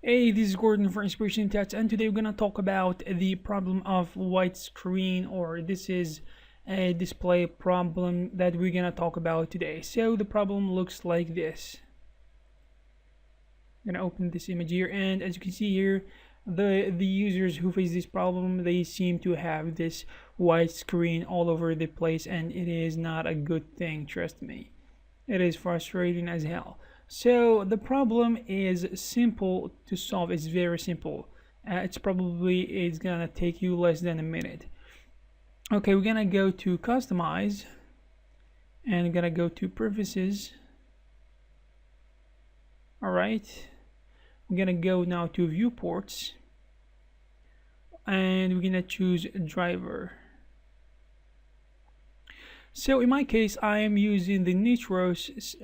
Hey, this is Gordon for Inspiration Tats, and today we're gonna talk about the problem of white screen, or this is a display problem that we're gonna talk about today. So the problem looks like this. I'm gonna open this image here, and as you can see here, the users who face this problem, they seem to have this white screen all over the place, and it is not a good thing, trust me. It is frustrating as hell. So the problem is simple to solve. It's very simple. It's gonna take you less than a minute. Okay, we're gonna go to customize and gonna go to preferences. All right, we're gonna go now to viewports and we're gonna choose driver. So in my case, I am using the Nitros,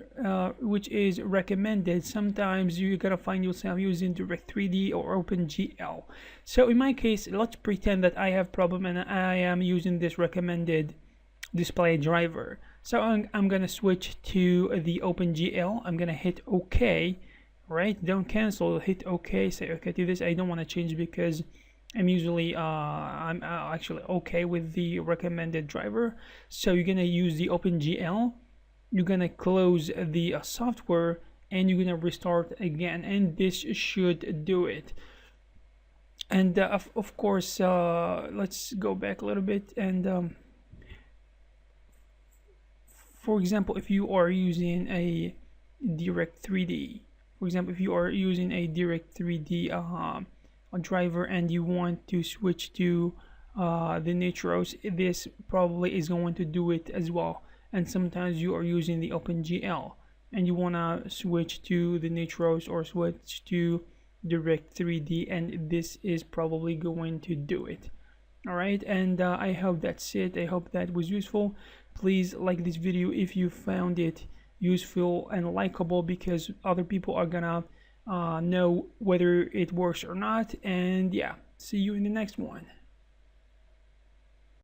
which is recommended. Sometimes you're gonna find yourself using Direct 3D or OpenGL. So in my case, let's pretend that I have problem and I am using this recommended display driver. So I'm gonna switch to the OpenGL. I'm gonna hit OK, right? Don't cancel, hit OK, say OK to this. I don't want to change because I'm usually I'm actually okay with the recommended driver. So you're gonna use the OpenGL, you're gonna close the software, and you're gonna restart again, and this should do it. And of course, let's go back a little bit. And for example, if you are using a Direct 3D, for example, if you are using a Direct 3D driver and you want to switch to the Nitros, this probably is going to do it as well. And sometimes you are using the OpenGL and you want to switch to the Nitros or switch to Direct 3D, and this is probably going to do it. All right, and I hope that's it. I hope that was useful. Please like this video if you found it useful and likable, because other people are gonna know whether it works or not. And yeah, see you in the next one.